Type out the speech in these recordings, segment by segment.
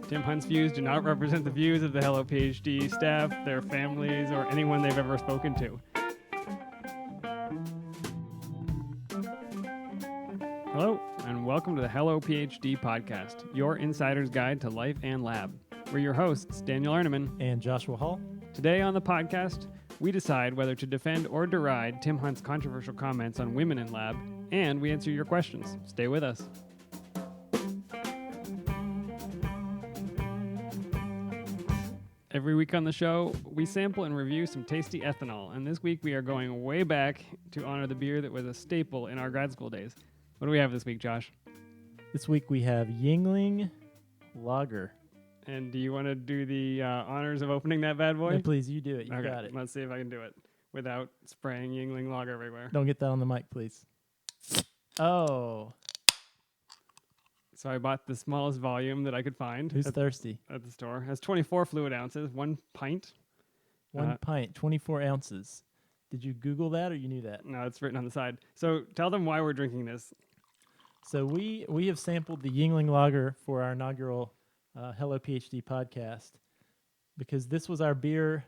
Tim Hunt's views do not represent the views of the Hello PhD staff, their families, or anyone they've ever spoken to. Hello, and welcome to the Hello PhD podcast, your insider's guide to life and lab. We're your hosts, Daniel Arneman and Joshua Hall. Today on the podcast, we decide whether to defend or deride Tim Hunt's controversial comments on women in lab, and we answer your questions. Stay with us. Every week on the show, we sample and review some tasty ethanol, and this week we are going way back to honor the beer that was a staple in our grad school days. What do we have this week, Josh? This week we have Yuengling Lager. And do you want to do the honors of opening that bad boy? No, please, you do it. You Okay, got it. let's see if I can do it without spraying Yuengling Lager everywhere. Don't get that on the mic, please. Oh, So I bought the smallest volume that I could find. who's thirsty? At the store. It has 24 fluid ounces, 1 pint. One pint, 24 ounces. Did you Google that or you knew that? No, it's written on the side. So tell them why we're drinking this. So we have sampled the Yuengling Lager for our inaugural Hello PhD podcast because this was our beer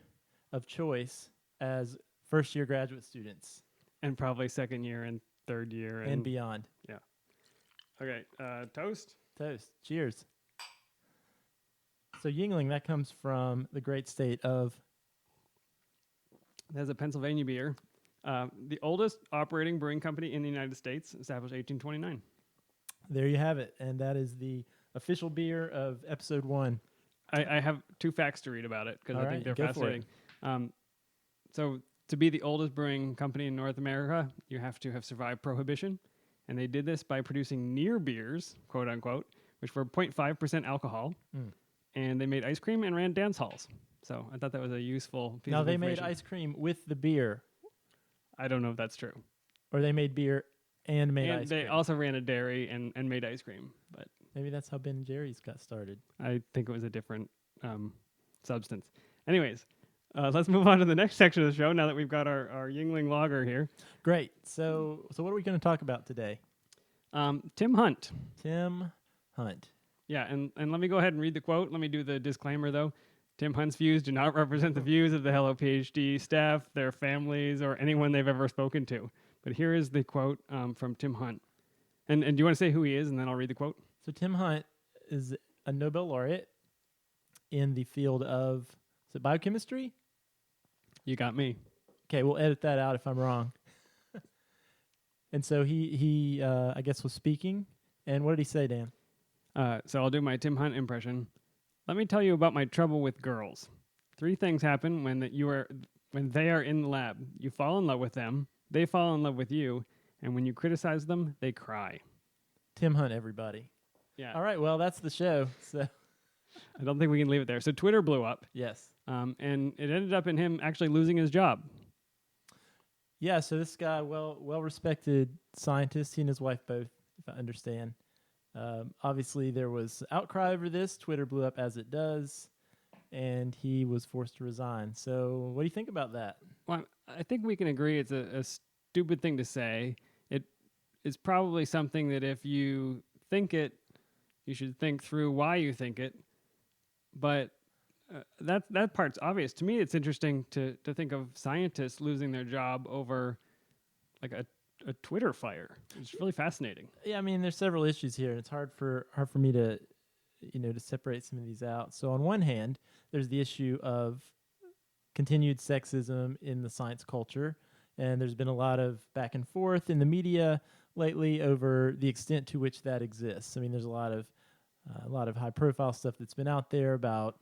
of choice as first-year graduate students. And probably second year and third year. And beyond. Yeah. Okay, toast. Toast. Cheers. So Yuengling, that comes from the great state of... It has a Pennsylvania beer. The oldest operating brewing company in the United States, established 1829. There you have it. And that is the official beer of episode 1. I have 2 facts to read about it because I think they're go for it. fascinating. So to be the oldest brewing company in North America, you have to have survived Prohibition. And they did this by producing near beers, quote unquote, which were 0.5% alcohol. And they made ice cream and ran dance halls. So I thought that was a useful piece Now of they made information. ice cream with the beer, I don't know if that's true. or they made beer and made And ice they cream. also ran a dairy and made ice cream. But Maybe that's how Ben & Jerry's got started. I think it was a different substance. Anyways, let's move on to the next section of the show now that we've got our Yuengling Lager here. Great. So what are we going to talk about today? Tim Hunt. Tim Hunt. Yeah, and let me go ahead and read the quote. Let me do the disclaimer, though. Tim Hunt's views do not represent the views of the Hello PhD staff, their families, or anyone they've ever spoken to. But here is the quote from Tim Hunt. And do you want to say who he is, and then I'll read the quote? So Tim Hunt is a Nobel laureate in the field of, is it biochemistry? You got me. Okay, we'll edit that out if I'm wrong. And so he I guess was speaking. And what did he say, Dan? So I'll do my Tim Hunt impression. Let me tell you about my trouble with girls. 3 things happen when they are in the lab. You fall in love with them, they fall in love with you, and when you criticize them, they cry. Tim Hunt, everybody. Yeah. All right, well, that's the show. So I don't think we can leave it there. So Twitter blew up. yes. And it ended up in him actually losing his job. Yeah, so this guy, well-respected scientist, he and his wife both, if I understand. Obviously, there was outcry over this. Twitter blew up as it does, and he was forced to resign. So what do you think about that? Well, I think we can agree it's a stupid thing to say. It is probably something that if you think it, you should think through why you think it. But that part's obvious. To me, it's interesting to think of scientists losing their job over like a Twitter fire. It's really fascinating. Yeah, I mean, there's several issues here. It's hard for me to, to separate some of these out. So on one hand, there's the issue of continued sexism in the science culture, and there's been a lot of back and forth in the media lately over the extent to which that exists. I mean, there's a lot of high-profile stuff that's been out there about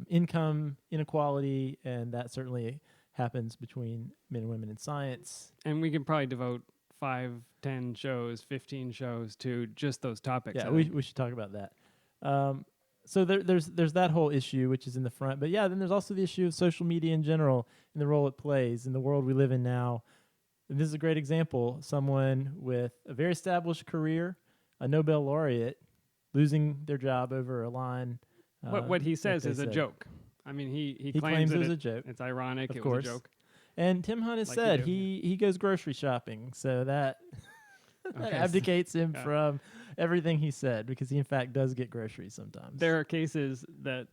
income inequality, and that certainly happens between men and women in science. And we can probably devote 5, 10 shows, 15 shows to just those topics. Yeah, we should talk about that. So there's that whole issue, which is in the front. But yeah, then there's also the issue of social media in general and the role it plays in the world we live in now. And this is a great example. Someone with a very established career, a Nobel laureate, losing their job over a line. What he says is a joke. I mean, he claims it was a joke. It's ironic. Of it course. was a joke. And Tim Hunt has said he goes grocery shopping, so that that abdicates him from everything he said because he in fact does get groceries sometimes. There are cases that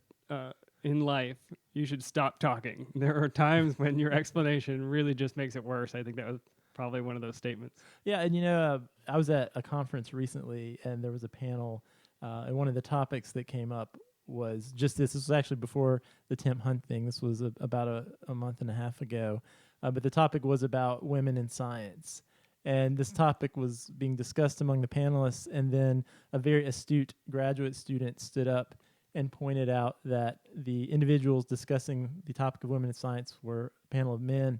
in life you should stop talking. There are times when your explanation really just makes it worse. I think that was probably one of those statements. Yeah, and I was at a conference recently, and there was a panel, and one of the topics that came up was just this. This was actually before the Temp Hunt thing. This was about a month and a half ago, but the topic was about women in science. And this topic was being discussed among the panelists, and then a very astute graduate student stood up and pointed out that the individuals discussing the topic of women in science were a panel of men,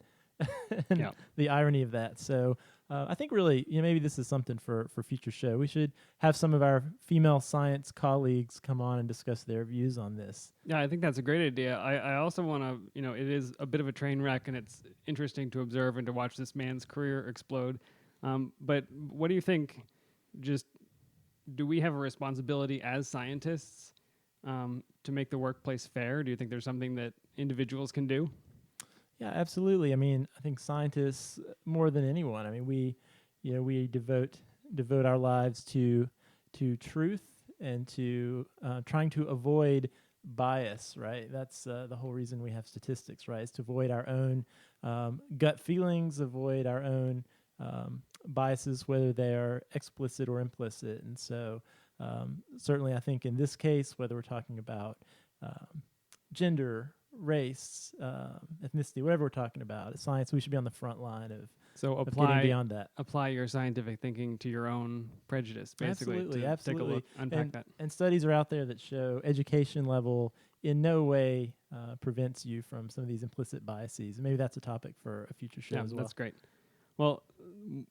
and Yeah. the irony of that. So I think really, maybe this is something for future show. We should have some of our female science colleagues come on and discuss their views on this. Yeah, I think that's a great idea. I also want to, it is a bit of a train wreck, and it's interesting to observe and to watch this man's career explode. But what do you think? Just do we have a responsibility as scientists to make the workplace fair? Do you think there's something that individuals can do? Yeah, absolutely. I mean, I think scientists more than anyone. I mean, we devote our lives to truth and to trying to avoid bias. Right. That's the whole reason we have statistics. Right, is to avoid our own gut feelings, avoid our own biases, whether they are explicit or implicit. And so, certainly, I think in this case, whether we're talking about gender, race, ethnicity, whatever we're talking about, science, we should be on the front line of getting beyond that. Apply your scientific thinking to your own prejudice, basically. Absolutely. Take a look, unpack that. And studies are out there that show education level in no way prevents you from some of these implicit biases. And maybe that's a topic for a future show as well. That's great. Well,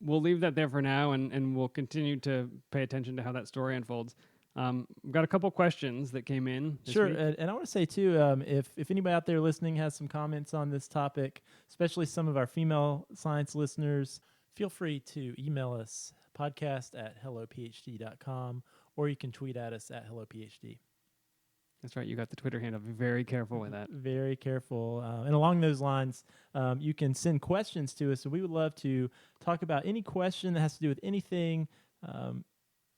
we'll leave that there for now, and we'll continue to pay attention to how that story unfolds. We've got a couple questions that came in this Sure, week. and I want to say too, if anybody out there listening has some comments on this topic, especially some of our female science listeners, feel free to email us podcast@hellophd.com, or you can tweet at us at hellophd. That's right. You got the Twitter handle. Be very careful with that. Very careful. And along those lines, you can send questions to us. So we would love to talk about any question that has to do with anything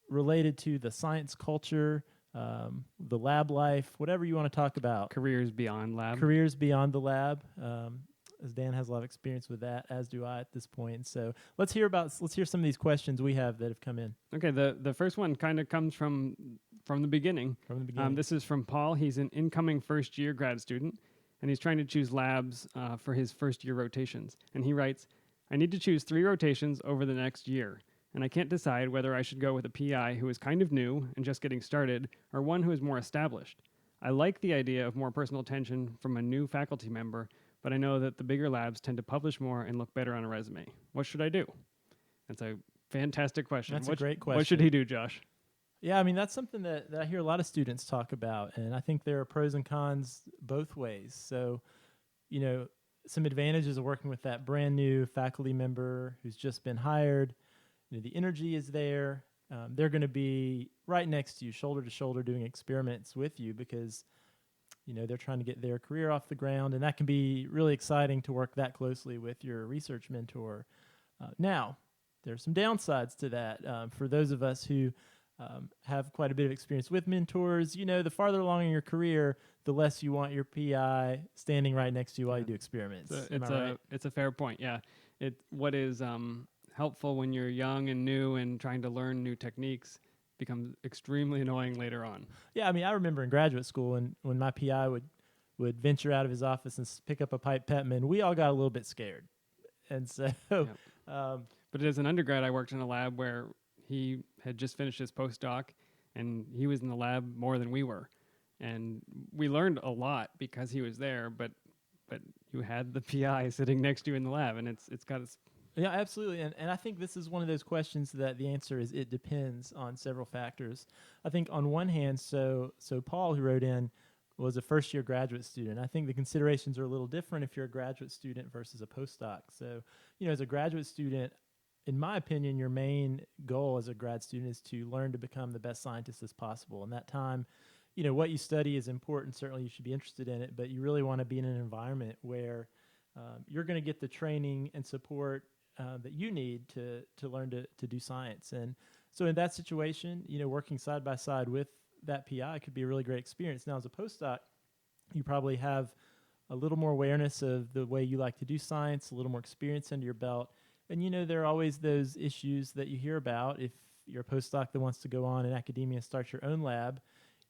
related to the science culture, the lab life, whatever you want to talk about. Careers beyond lab. Careers beyond the lab. As Dan has a lot of experience with that, as do I at this point. So let's hear some of these questions we have that have come in. Okay, the first one kind of comes from the beginning. From the beginning. This is from Paul. He's an incoming first-year grad student, and he's trying to choose labs for his first-year rotations. And he writes, I need to choose 3 rotations over the next year, and I can't decide whether I should go with a PI who is kind of new and just getting started, or one who is more established. I like the idea of more personal attention from a new faculty member, but I know that the bigger labs tend to publish more and look better on a resume. What should I do? That's a fantastic question. That's a great question. What should he do, Josh? Yeah, I mean, that's something that I hear a lot of students talk about, and I think there are pros and cons both ways. So, some advantages of working with that brand new faculty member who's just been hired. The energy is there. They're going to be right next to you, shoulder to shoulder, doing experiments with you because they're trying to get their career off the ground, and that can be really exciting to work that closely with your research mentor. Now, there's some downsides to that. For those of us who have quite a bit of experience with mentors, the farther along in your career, the less you want your PI standing right next to you while you do experiments. It's a fair point, yeah. What is helpful when you're young and new and trying to learn new techniques becomes extremely annoying later on. Yeah, I mean, I remember in graduate school when my PI would venture out of his office and pick up a pipette, and we all got a little bit scared. And so, but as an undergrad, I worked in a lab where he had just finished his postdoc, and he was in the lab more than we were, and we learned a lot because he was there. But you had the PI sitting next to you in the lab, and it's got its. Yeah, absolutely. And I think this is one of those questions that the answer is it depends on several factors. I think on one hand, so Paul, who wrote in, was a first-year graduate student. I think the considerations are a little different if you're a graduate student versus a postdoc. So, as a graduate student, in my opinion, your main goal as a grad student is to learn to become the best scientist as possible. And that time, what you study is important. Certainly you should be interested in it, but you really want to be in an environment where you're going to get the training and support that you need to learn to do science. And So in that situation, working side by side with that PI could be a really great experience. Now, as a postdoc, you probably have a little more awareness of the way you like to do science, a little more experience under your belt. And, there are always those issues that you hear about. If you're a postdoc that wants to go on in academia and start your own lab,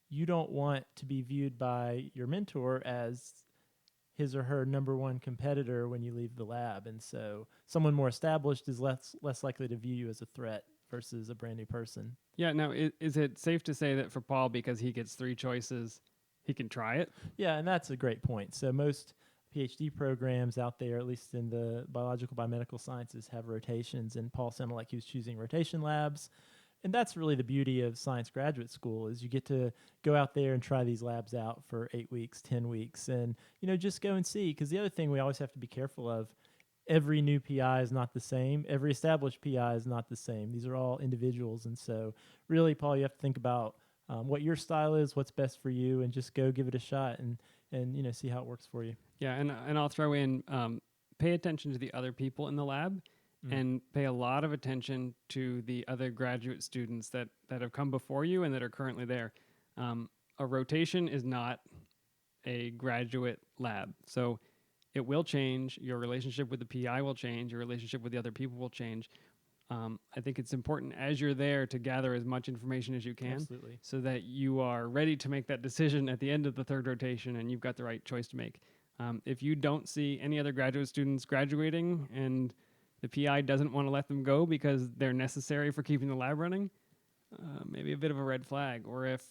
you don't want to be viewed by your mentor as his or her number one competitor when you leave the lab. And so someone more established is less likely to view you as a threat versus a brand new person. Yeah. Now, is it safe to say that for Paul, because he gets 3 choices, he can try it? Yeah, and that's a great point. So most PhD programs out there, at least in the biological biomedical sciences, have rotations, and Paul sounded like he was choosing rotation labs. And that's really the beauty of science graduate school is you get to go out there and try these labs out for 8 weeks, 10 weeks, and just go and see. Because the other thing we always have to be careful of, every new PI is not the same. Every established PI is not the same. These are all individuals. And so really, Paul, you have to think about what your style is, what's best for you, and just go give it a shot and see how it works for you. Yeah, and I'll throw in pay attention to the other people in the lab, and pay a lot of attention to the other graduate students that have come before you and that are currently there. A rotation is not a graduate lab, so it will change. Your relationship with the PI will change. Your relationship with the other people will change. I think it's important as you're there to gather as much information as you can. Absolutely. So that you are ready to make that decision at the end of the 3rd rotation and you've got the right choice to make. If you don't see any other graduate students graduating and the PI doesn't want to let them go because they're necessary for keeping the lab running, maybe a bit of a red flag. Or if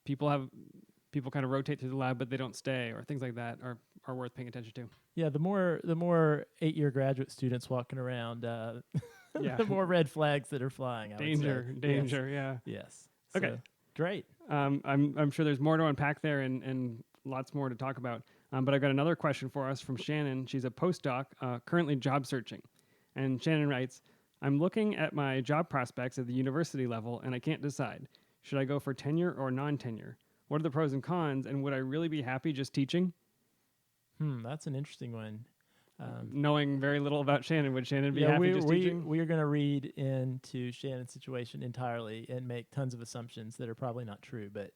people kind of rotate through the lab but they don't stay, or things like that are worth paying attention to. Yeah, the more 8-year graduate students walking around, the more red flags that are flying. Danger, yeah. Yes. Okay. So, great. I'm sure there's more to unpack there and lots more to talk about. But I've got another question for us from Shannon. She's a postdoc, currently job searching. And Shannon writes, I'm looking at my job prospects at the university level and I can't decide. Should I go for tenure or non-tenure? What are the pros and cons? And would I really be happy just teaching? That's an interesting one. Knowing very little about Shannon, would Shannon be happy just teaching? We are going to read into Shannon's situation entirely and make tons of assumptions that are probably not true, but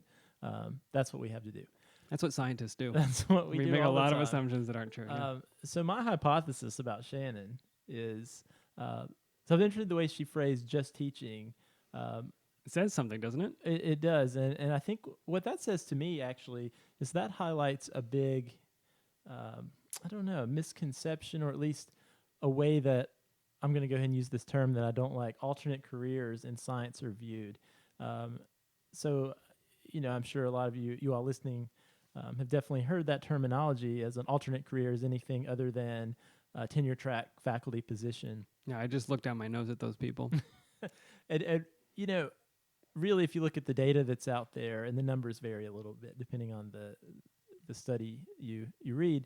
that's what we have to do. That's what scientists do. That's what we do. We make a all the lot time. of assumptions that aren't true. Yeah. So my hypothesis about Shannon is, so I'm interested in the way she phrased just teaching. It says something, doesn't it? It does, and I think what that says to me actually is that highlights a big, misconception, or at least a way that I'm going to go ahead and use this term that I don't like. Alternate careers in science are viewed. So, I'm sure a lot of you all listening have definitely heard that terminology as an alternate career is anything other than a tenure track faculty position. Yeah, I just looked down my nose at those people. and really, if you look at the data that's out there, and the numbers vary a little bit depending on the study you read,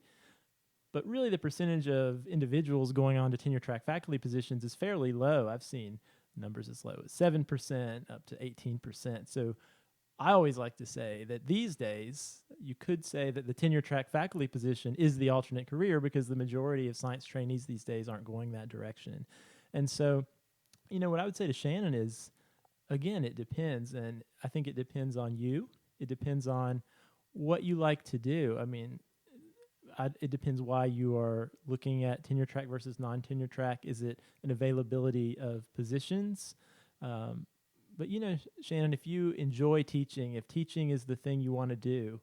but really the percentage of individuals going on to tenure track faculty positions is fairly low. I've seen numbers as low as 7% up to 18%. So I always like to say that these days you could say that the tenure track faculty position is the alternate career because the majority of science trainees these days aren't going that direction. And so, what I would say to Shannon is, again, it depends. And I think it depends on you. It depends on what you like to do. I mean, it depends why you are looking at tenure track versus non-tenure track. Is it an availability of positions? But, Shannon, if you enjoy teaching, if teaching is the thing you want to do,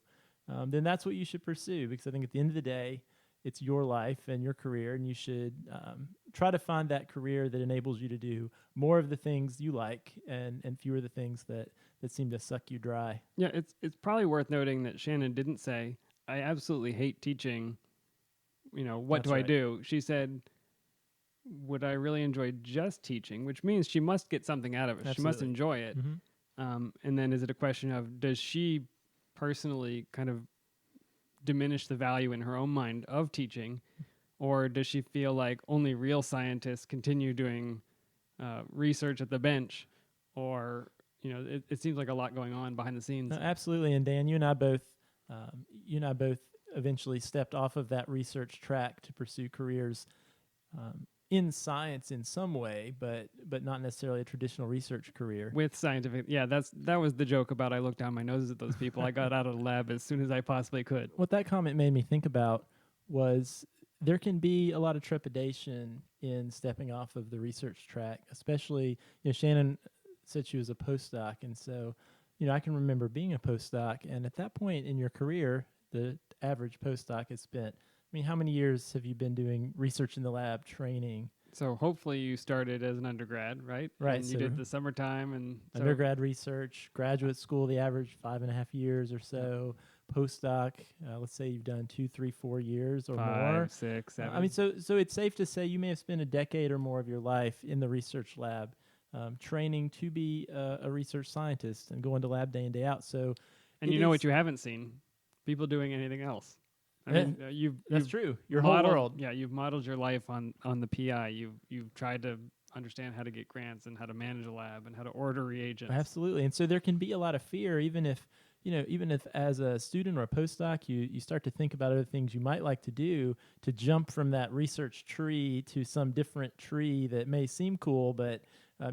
then that's what you should pursue, because I think at the end of the day, it's your life and your career, and you should try to find that career that enables you to do more of the things you like and fewer of the things that seem to suck you dry. Yeah, it's probably worth noting that Shannon didn't say, I absolutely hate teaching. What That's do I right. do? She said, would I really enjoy just teaching? Which means she must get something out of it. Absolutely. She must enjoy it. Mm-hmm. And then is it a question of, does she personally kind of diminish the value in her own mind of teaching? Or does she feel like only real scientists continue doing research at the bench? Or, it seems like a lot going on behind the scenes. No, absolutely. And Dan, you and I both eventually stepped off of that research track to pursue careers in science in some way, but not necessarily a traditional research career. With scientific, yeah, that was the joke about I looked down my nose at those people. I got out of the lab as soon as I possibly could. What that comment made me think about was there can be a lot of trepidation in stepping off of the research track, especially, Shannon said she was a postdoc. And so, I can remember being a postdoc. And at that point in your career, the average postdoc has spent, how many years have you been doing research in the lab, training? So hopefully you started as an undergrad, right? Right. And you So did the summertime and undergrad research, graduate school, the average 5.5 years or so. Postdoc, let's say you've done 2, 3, 4 years or 5, more. 6, 7. So it's safe to say you may have spent a decade or more of your life in the research lab, training to be a research scientist and going to lab day in, day out. So, and you know what you haven't seen? People doing anything else. I mean, that's true. Your modeled, whole world. Yeah, you've modeled your life on the PI. You've tried to understand how to get grants and how to manage a lab and how to order reagents. Absolutely. And so there can be a lot of fear, even if as a student or a postdoc, you start to think about other things you might like to do, to jump from that research tree to some different tree that may seem cool, but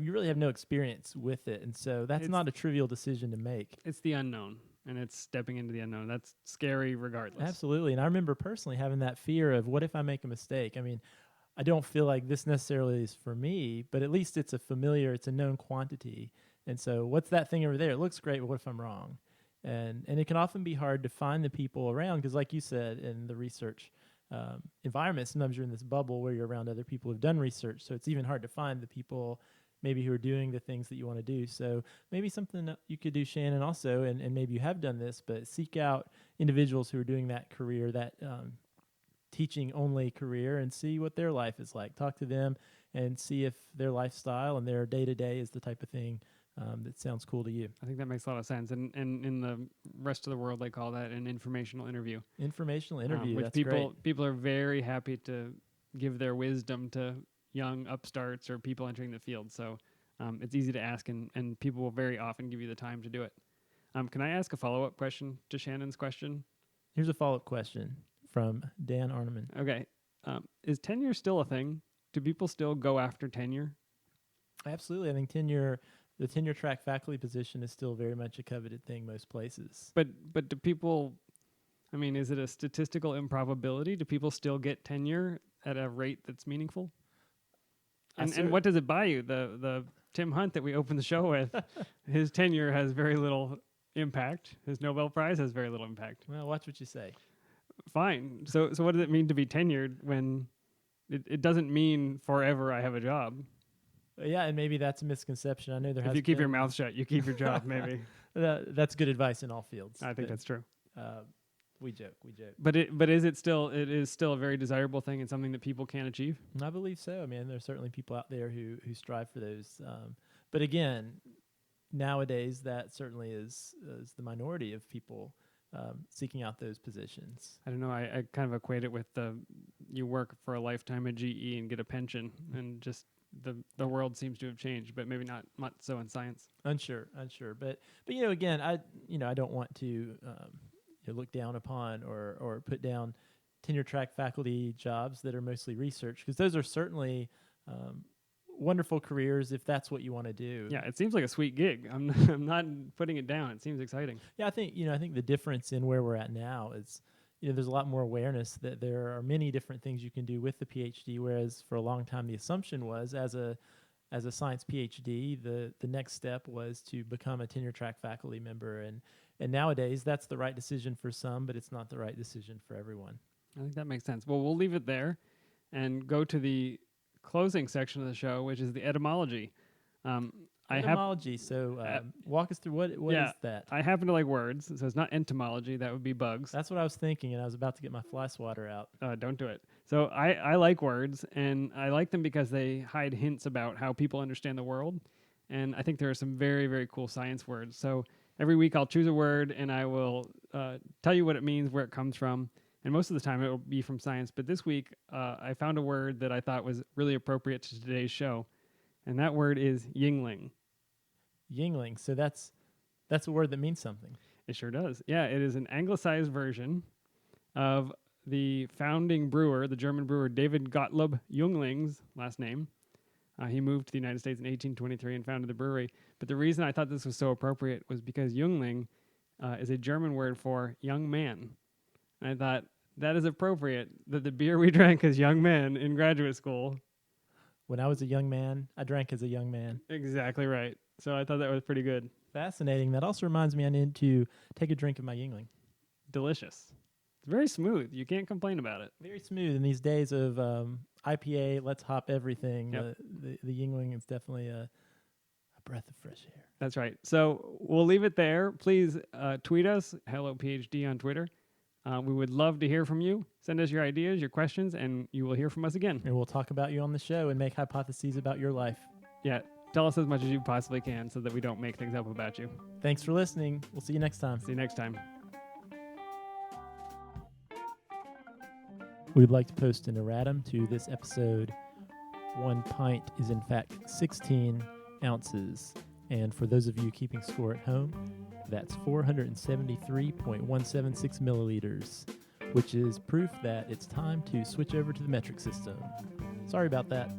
you really have no experience with it. And so that's not a trivial decision to make. It's the unknown, and it's stepping into the unknown. That's scary regardless. Absolutely. And I remember personally having that fear of, what if I make a mistake? I mean, I don't feel like this necessarily is for me, but at least it's it's a known quantity. And so what's that thing over there? It looks great, but what if I'm wrong? And it can often be hard to find the people around, because like you said, in the research environment, sometimes you're in this bubble where you're around other people who've done research. So it's even hard to find the people maybe who are doing the things that you want to do. So maybe something that you could do, Shannon, also, and maybe you have done this, but seek out individuals who are doing that career, that teaching only career, and see what their life is like. Talk to them and see if their lifestyle and their day-to-day is the type of thing that sounds cool to you. I think that makes a lot of sense. And in the rest of the world, they call that an informational interview. Informational interview, which that's great. People are very happy to give their wisdom to young upstarts or people entering the field. So it's easy to ask, and people will very often give you the time to do it. Can I ask a follow-up question to Shannon's question? Here's a follow-up question from Dan Arneman. Okay. Is tenure still a thing? Do people still go after tenure? Absolutely. I think the tenure track faculty position is still very much a coveted thing most places. But do people, is it a statistical improbability? Do people still get tenure at a rate that's meaningful? And what does it buy you? The Tim Hunt that we opened the show with, his tenure has very little impact. His Nobel Prize has very little impact. Well, watch what you say. Fine. So what does it mean to be tenured when it doesn't mean forever I have a job? Yeah, and maybe that's a misconception. I know if you keep your mouth shut, you keep your job, maybe. That's good advice in all fields. I think that's true. We joke. But is it still a very desirable thing and something that people can achieve? I believe so. I mean, there's certainly people out there who strive for those. But again, nowadays that certainly is the minority of people seeking out those positions. I don't know. I kind of equate it with you work for a lifetime at GE and get a pension, and just the world seems to have changed, but maybe not so in science. Unsure. But again, I don't want to look down upon or put down tenure track faculty jobs that are mostly research, because those are certainly wonderful careers if that's what you want to do. Yeah, it seems like a sweet gig. I'm not putting it down. It seems exciting. Yeah, I think the difference in where we're at now is there's a lot more awareness that there are many different things you can do with the PhD, whereas for a long time the assumption was as a science PhD, the next step was to become a tenure track faculty member, and nowadays that's the right decision for some, but it's not the right decision for everyone. I think that makes sense. Well, we'll leave it there and go to the closing section of the show, which is the etymology. Etymology. Walk us through what is that? I happen to like words, so it's not entomology. That would be bugs. That's what I was thinking, and I was about to get my fly swatter out. Don't do it. So I like words, and I like them because they hide hints about how people understand the world. And I think there are some very, very cool science words. So every week I'll choose a word, and I will tell you what it means, where it comes from. And most of the time it will be from science. But this week I found a word that I thought was really appropriate to today's show. And that word is yingling. Yingling. So that's a word that means something. It sure does. Yeah, it is an anglicized version of the founding brewer, the German brewer David Gottlob Jungling's last name. He moved to the United States in 1823 and founded the brewery. But the reason I thought this was so appropriate was because Jungling is a German word for young man. And I thought that is appropriate that the beer we drank as young men in graduate school. When I was a young man, I drank as a young man. Exactly right. So I thought that was pretty good. Fascinating. That also reminds me I need to take a drink of my Yingling. Delicious. It's very smooth. You can't complain about it. Very smooth in these days of IPA, let's hop everything. Yep. The Yingling is definitely a breath of fresh air. That's right. So we'll leave it there. Please tweet us, Hello PhD on Twitter. We would love to hear from you. Send us your ideas, your questions, and you will hear from us again. And we'll talk about you on the show and make hypotheses about your life. Yeah, tell us as much as you possibly can so that we don't make things up about you. Thanks for listening. We'll see you next time. See you next time. We'd like to post an erratum to this episode. 1 pint is in fact 16 ounces. And for those of you keeping score at home, that's 473.176 milliliters, which is proof that it's time to switch over to the metric system. Sorry about that.